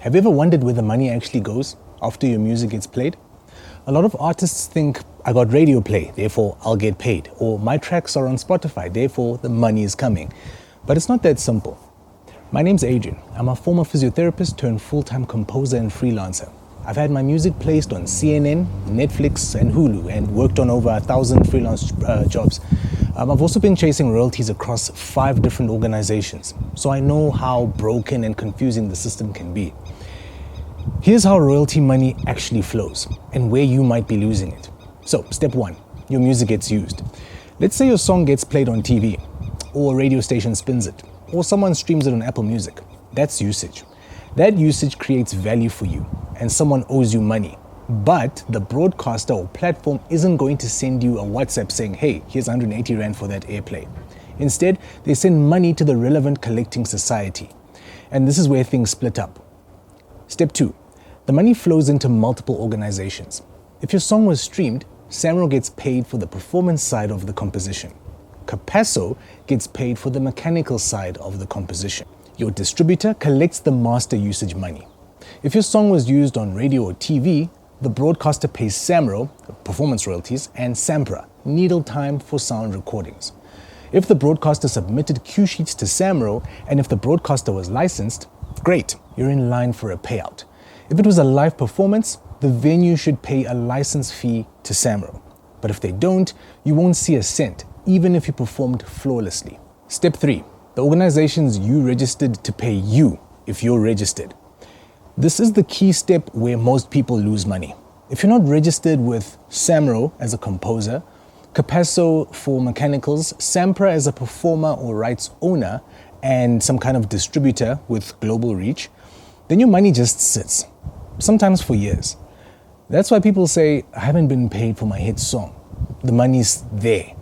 Have you ever wondered where the money actually goes after your music gets played? A lot of artists think, I got radio play, therefore I'll get paid. Or my tracks are on Spotify, therefore the money is coming. But it's not that simple. My name's Adrian. I'm a former physiotherapist turned full-time composer and freelancer. I've had my music placed on CNN, Netflix and Hulu and worked on over 1,000 freelance jobs. I've also been chasing royalties across 5 different organizations, so I know how broken and confusing the system can be. Here's how royalty money actually flows and where you might be losing it. So, step 1, your music gets used. Let's say your song gets played on TV, or a radio station spins it, or someone streams it on Apple Music. That's usage. That usage creates value for you, and someone owes you money. But the broadcaster or platform isn't going to send you a WhatsApp saying, hey, here's 180 Rand for that airplay. Instead, they send money to the relevant collecting society. And this is where things split up. Step 2, the money flows into multiple organizations. If your song was streamed, SAMRO gets paid for the performance side of the composition. CAPASSO gets paid for the mechanical side of the composition. Your distributor collects the master usage money. If your song was used on radio or TV, the broadcaster pays SAMRO, performance royalties, and SAMPRA, needle time for sound recordings. If the broadcaster submitted cue sheets to SAMRO, and if the broadcaster was licensed, great, you're in line for a payout. If it was a live performance, the venue should pay a license fee to SAMRO. But if they don't, you won't see a cent, even if you performed flawlessly. Step 3, the organizations you registered to pay you if you're registered. This is the key step where most people lose money. If you're not registered with SAMRO as a composer, CAPASSO for mechanicals, SAMPRA as a performer or rights owner, and some kind of distributor with global reach, then your money just sits, sometimes for years. That's why people say, I haven't been paid for my hit song. The money's there.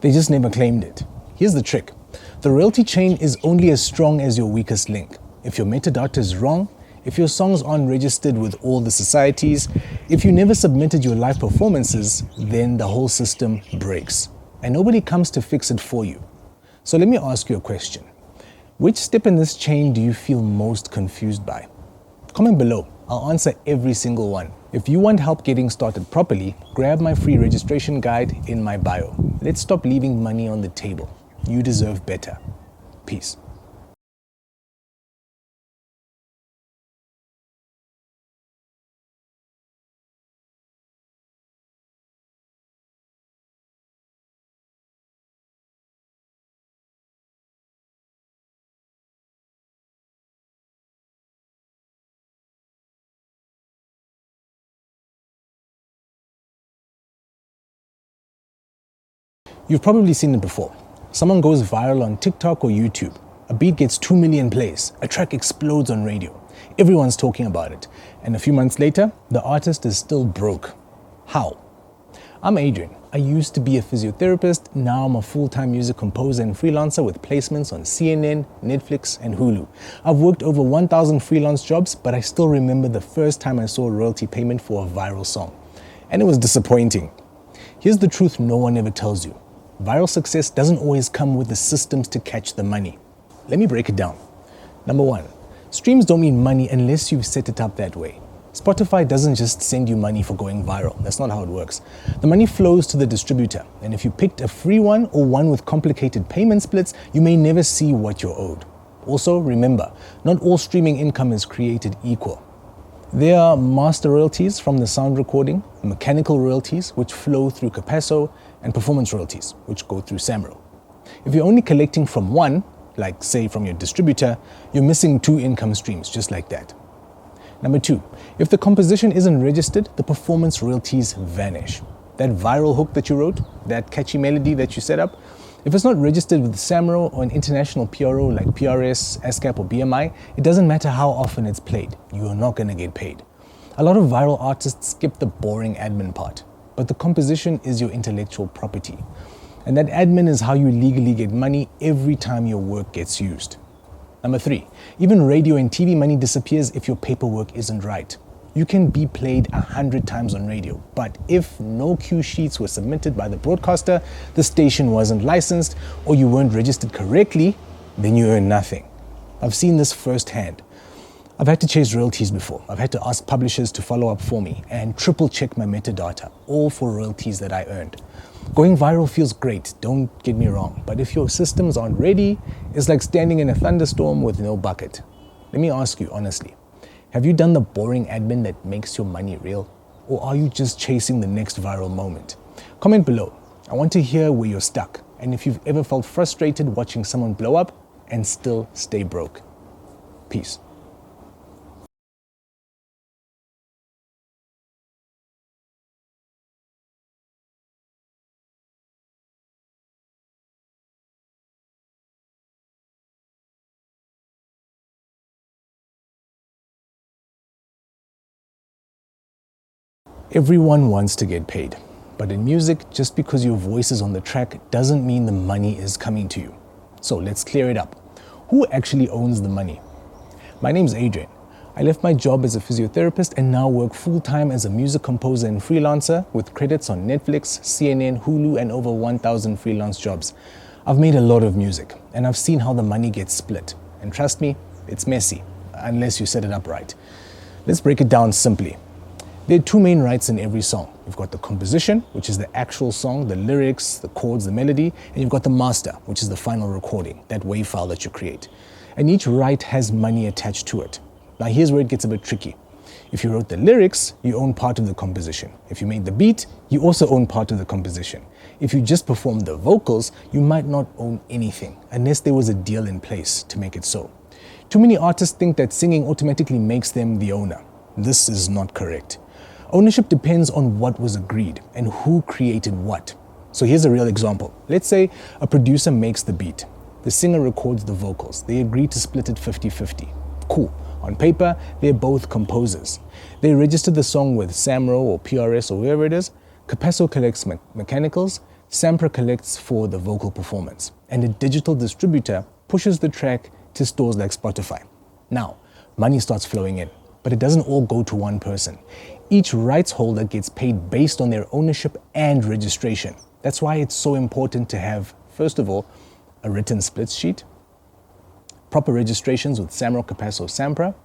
They just never claimed it. Here's the trick. The royalty chain is only as strong as your weakest link. If your metadata is wrong, if your songs aren't registered with all the societies, if you never submitted your live performances, then the whole system breaks. And nobody comes to fix it for you. So let me ask you a question. Which step in this chain do you feel most confused by? Comment below. I'll answer every single one. If you want help getting started properly, grab my free registration guide in my bio. Let's stop leaving money on the table. You deserve better. Peace. You've probably seen it before. Someone goes viral on TikTok or YouTube. A beat gets 2 million plays. A track explodes on radio. Everyone's talking about it. And a few months later, the artist is still broke. How? I'm Adrian. I used to be a physiotherapist. Now I'm a full-time music composer and freelancer with placements on CNN, Netflix, and Hulu. I've worked over 1,000 freelance jobs, but I still remember the first time I saw a royalty payment for a viral song. And it was disappointing. Here's the truth no one ever tells you. Viral success doesn't always come with the systems to catch the money. Let me break it down. Number 1, streams don't mean money unless you've set it up that way. Spotify doesn't just send you money for going viral. That's not how it works. The money flows to the distributor, and if you picked a free one or one with complicated payment splits, you may never see what you're owed. Also, remember, not all streaming income is created equal. There are master royalties from the sound recording, mechanical royalties, which flow through CAPASSO, and performance royalties, which go through SAMRO. If you're only collecting from one, like say from your distributor, you're missing 2 income streams, just like that. Number 2, if the composition isn't registered, the performance royalties vanish. That viral hook that you wrote, that catchy melody that you set up, if it's not registered with SAMRO or an international PRO like PRS, ASCAP or BMI, it doesn't matter how often it's played, you are not going to get paid. A lot of viral artists skip the boring admin part, but the composition is your intellectual property. And that admin is how you legally get money every time your work gets used. Number 3, even radio and TV money disappears if your paperwork isn't right. You can be played 100 times on radio, but if no cue sheets were submitted by the broadcaster, the station wasn't licensed, or you weren't registered correctly, then you earn nothing. I've seen this firsthand. I've had to chase royalties before. I've had to ask publishers to follow up for me and triple check my metadata, all for royalties that I earned. Going viral feels great, don't get me wrong, but if your systems aren't ready, it's like standing in a thunderstorm with no bucket. Let me ask you honestly, have you done the boring admin that makes your money real? Or are you just chasing the next viral moment? Comment below. I want to hear where you're stuck and if you've ever felt frustrated watching someone blow up and still stay broke. Peace. Everyone wants to get paid, but in music, just because your voice is on the track doesn't mean the money is coming to you. So let's clear it up. Who actually owns the money? My name's Adrian. I left my job as a physiotherapist and now work full-time as a music composer and freelancer with credits on Netflix, CNN, Hulu, and over 1,000 freelance jobs. I've made a lot of music and I've seen how the money gets split. And trust me, it's messy, unless you set it up right. Let's break it down simply. There are two main rights in every song. You've got the composition, which is the actual song, the lyrics, the chords, the melody, and you've got the master, which is the final recording, that WAV file that you create. And each right has money attached to it. Now here's where it gets a bit tricky. If you wrote the lyrics, you own part of the composition. If you made the beat, you also own part of the composition. If you just performed the vocals, you might not own anything, unless there was a deal in place to make it so. Too many artists think that singing automatically makes them the owner. This is not correct. Ownership depends on what was agreed and who created what. So here's a real example. Let's say a producer makes the beat. The singer records the vocals. They agree to split it 50-50. Cool. On paper, they're both composers. They register the song with SAMRO or PRS or whoever it is. CAPASSO collects mechanicals. SAMPRA collects for the vocal performance. And a digital distributor pushes the track to stores like Spotify. Now, money starts flowing in, but it doesn't all go to one person. Each rights holder gets paid based on their ownership and registration. That's why it's so important to have, first of all, a written splits sheet, proper registrations with SAMRO, CAPASSO, SAMPRA,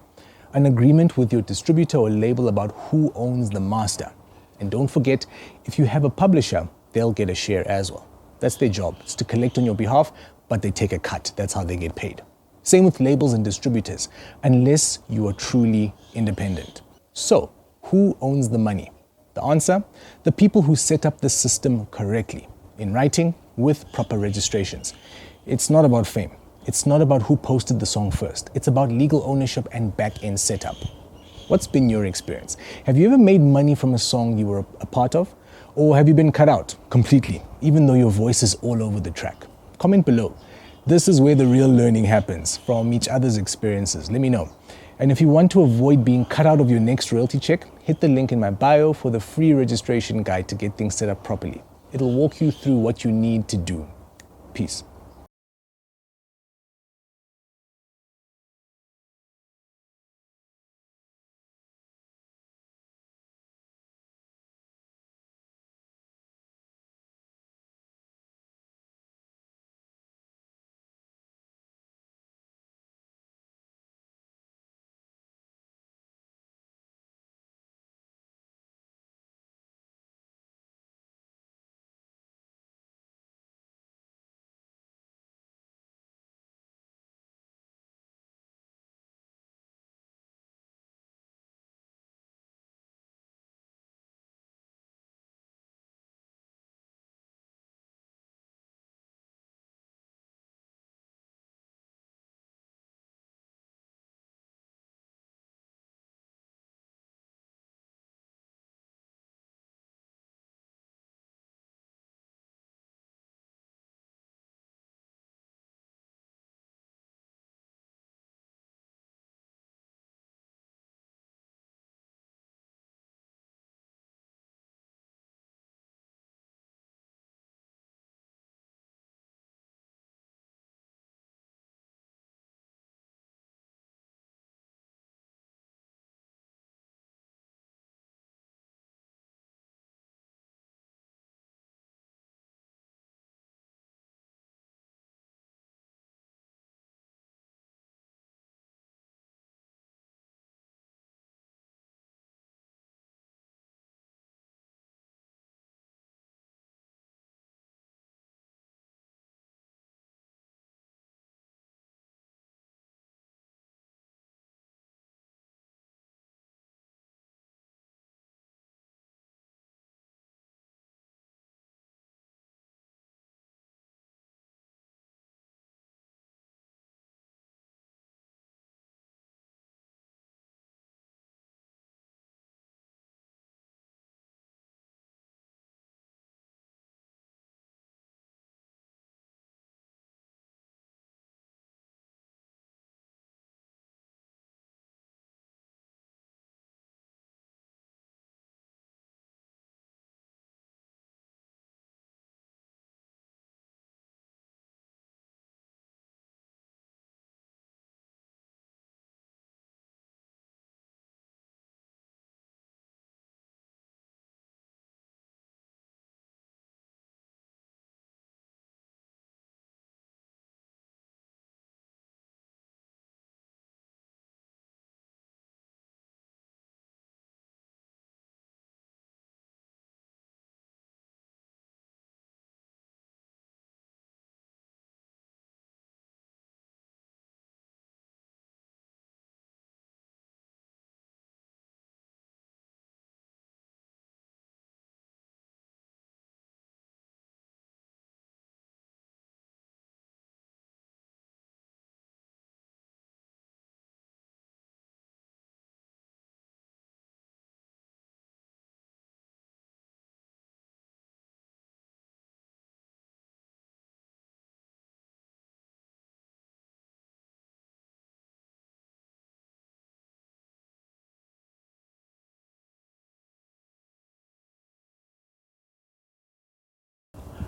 an agreement with your distributor or label about who owns the master. And don't forget, if you have a publisher, they'll get a share as well. That's their job. It's to collect on your behalf, but they take a cut. That's how they get paid. Same with labels and distributors, unless you are truly independent. So, who owns the money? The answer? The people who set up the system correctly, in writing, with proper registrations. It's not about fame. It's not about who posted the song first. It's about legal ownership and back-end setup. What's been your experience? Have you ever made money from a song you were a part of? Or have you been cut out completely, even though your voice is all over the track? Comment below. This is where the real learning happens, from each other's experiences. Let me know. And if you want to avoid being cut out of your next royalty check, hit the link in my bio for the free registration guide to get things set up properly. It'll walk you through what you need to do. Peace.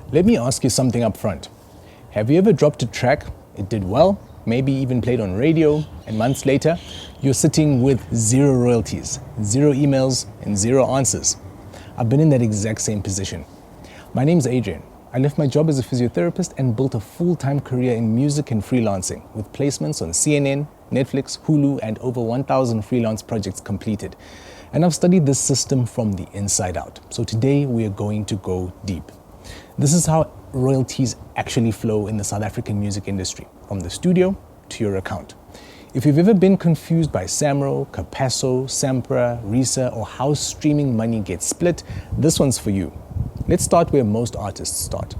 Let me ask you something up front. Have you ever dropped a track, it did well, maybe even played on radio, and months later, you're sitting with 0 royalties, 0 emails, and 0 answers? I've been in that exact same position. My name's Adrian. I left my job as a physiotherapist and built a full-time career in music and freelancing, with placements on CNN, Netflix, Hulu, and over 1,000 freelance projects completed. And I've studied this system from the inside out. So today we are going to go deep. This is how royalties actually flow in the South African music industry, from the studio to your account. If you've ever been confused by SAMRO, CAPASSO, SAMPRA, RISA, or how streaming money gets split, this one's for you. Let's start where most artists start.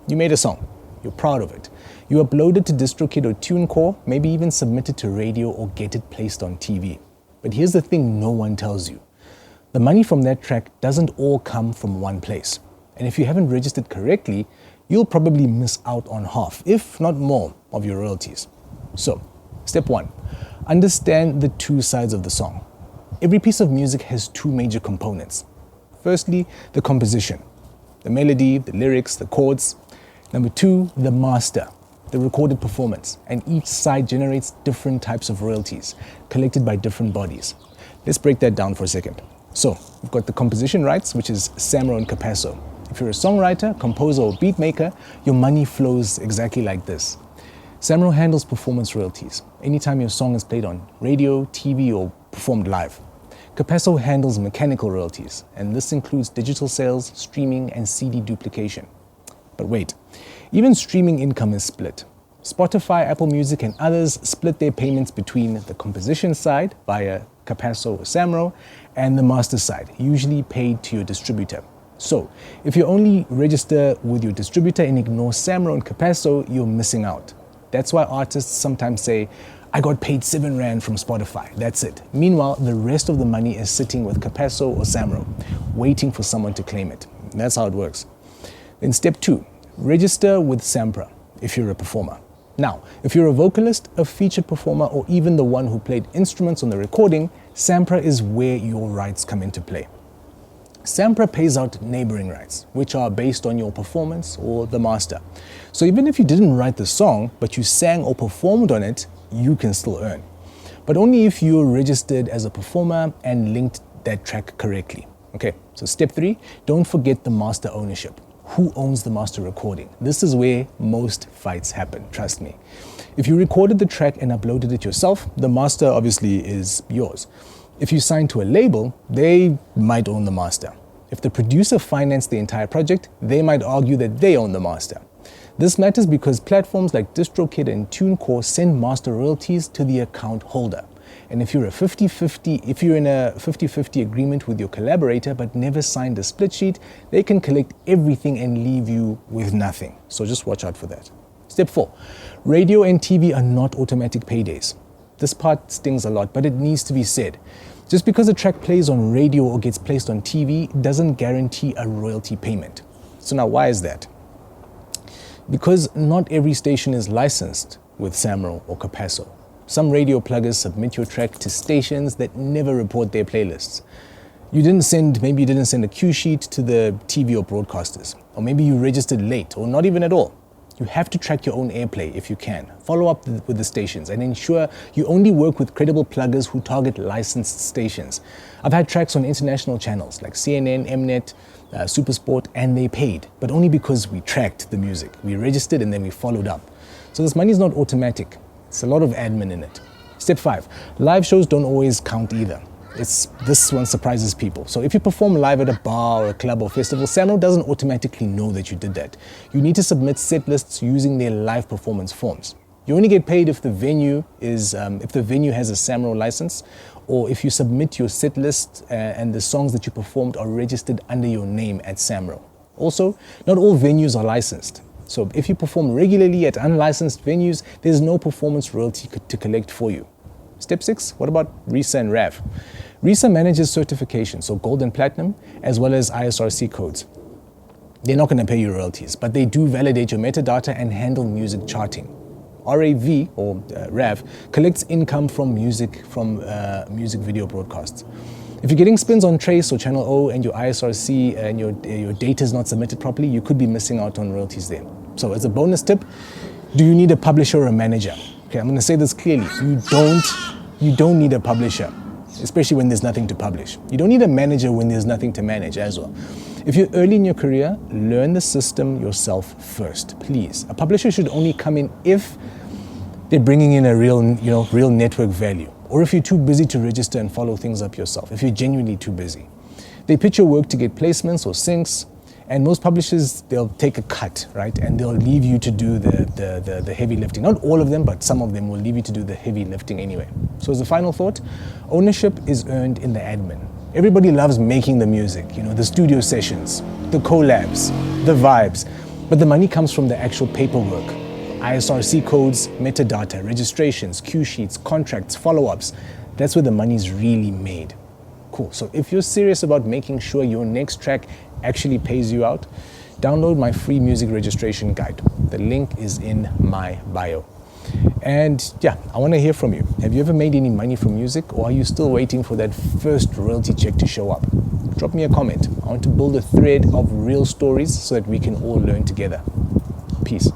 You made a song. You're proud of it. You upload it to DistroKid or TuneCore, maybe even submit it to radio or get it placed on TV. But here's the thing no one tells you. The money from that track doesn't all come from one place. And if you haven't registered correctly, you'll probably miss out on half, if not more, of your royalties. So, step 1, understand the 2 sides of the song. Every piece of music has 2 major components. Firstly, the composition, the melody, the lyrics, the chords. Number 2, the master, the recorded performance, and each side generates different types of royalties, collected by different bodies. Let's break that down for a second. So, we've got the composition rights, which is SAMRO and CAPASSO. If you're a songwriter, composer, or beat maker, your money flows exactly like this. SAMRO handles performance royalties, anytime your song is played on radio, TV, or performed live. CAPASSO handles mechanical royalties, and this includes digital sales, streaming, and CD duplication. But wait, even streaming income is split. Spotify, Apple Music, and others split their payments between the composition side via CAPASSO or SAMRO and the master side, usually paid to your distributor. So, if you only register with your distributor and ignore SAMRO and CAPASSO, you're missing out. That's why artists sometimes say, I got paid 7 Rand from Spotify, that's it. Meanwhile, the rest of the money is sitting with CAPASSO or SAMRO, waiting for someone to claim it. That's how it works. Then step 2, register with SAMPRA if you're a performer. Now, if you're a vocalist, a featured performer, or even the one who played instruments on the recording, SAMPRA is where your rights come into play. SAMPRA pays out neighboring rights, which are based on your performance or the master. So even if you didn't write the song, but you sang or performed on it, you can still earn. But only if you're registered as a performer and linked that track correctly. Okay, so step 3, don't forget the master ownership. Who owns the master recording? This is where most fights happen, trust me. If you recorded the track and uploaded it yourself, the master obviously is yours. If you sign to a label, they might own the master. If the producer financed the entire project, they might argue that they own the master. This matters because platforms like DistroKid and TuneCore send master royalties to the account holder. And if you're in a 50-50 agreement with your collaborator but never signed a split sheet, they can collect everything and leave you with nothing. So just watch out for that. Step 4, radio and TV are not automatic paydays. This part stings a lot, but it needs to be said. Just because a track plays on radio or gets placed on TV doesn't guarantee a royalty payment. So now why is that? Because not every station is licensed with SAMRO or CAPASSO. Some radio pluggers submit your track to stations that never report their playlists. Maybe you didn't send a cue sheet to the TV or broadcasters, or maybe you registered late or not even at all. You have to track your own airplay if you can. Follow up with the stations and ensure you only work with credible pluggers who target licensed stations. I've had tracks on international channels like CNN, Mnet, Supersport, and they paid, but only because we tracked the music. We registered and then we followed up. So this money is not automatic. It's a lot of admin in it. Step 5, live shows don't always count either. This one surprises people. So if you perform live at a bar or a club or festival, SAMRO doesn't automatically know that you did that. You need to submit set lists using their live performance forms. You only get paid if the venue has a SAMRO license, or if you submit your set list and the songs that you performed are registered under your name at SAMRO. Also, not all venues are licensed. So if you perform regularly at unlicensed venues, there's no performance royalty to collect for you. Step 6, what about RISA and RAV? RISA manages certification, so gold and platinum, as well as ISRC codes. They're not going to pay you royalties, but they do validate your metadata and handle music charting. RAV, or RAV, collects income from music video broadcasts. If you're getting spins on Trace or Channel O and your ISRC and your data is not submitted properly, you could be missing out on royalties there. So as a bonus tip, do you need a publisher or a manager? Okay, I'm going to say this clearly. You don't need a publisher, especially when there's nothing to publish. You don't need a manager when there's nothing to manage as well. If you're early in your career, learn the system yourself first, please. A publisher should only come in if they're bringing in a real network value, or if you're too busy to register and follow things up yourself, if you're genuinely too busy. They pitch your work to get placements or syncs, and most publishers, they'll take a cut, right? And they'll leave you to do the heavy lifting. Not all of them, but some of them will leave you to do the heavy lifting anyway. So as a final thought, ownership is earned in the admin. Everybody loves making the music, the studio sessions, the collabs, the vibes, but the money comes from the actual paperwork. ISRC codes, metadata, registrations, cue sheets, contracts, follow-ups. That's where the money's really made. Cool. So if you're serious about making sure your next track actually pays you out, download my free music registration guide. The link is in my bio. And yeah, I want to hear from you. Have you ever made any money from music, or are you still waiting for that first royalty check to show up? Drop me a comment. I want to build a thread of real stories so that we can all learn together. Peace.